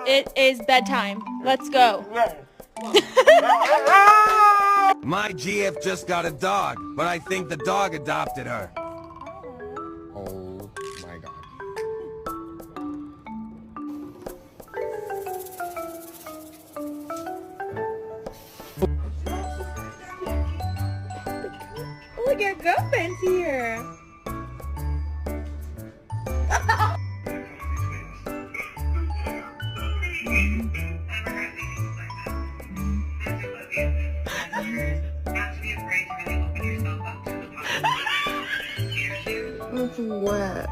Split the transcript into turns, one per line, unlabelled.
It is bedtime. Let's go.
My GF just got a dog, but I think the dog adopted her.
Oh my god.
Look, your girlfriend's here.
It's wet.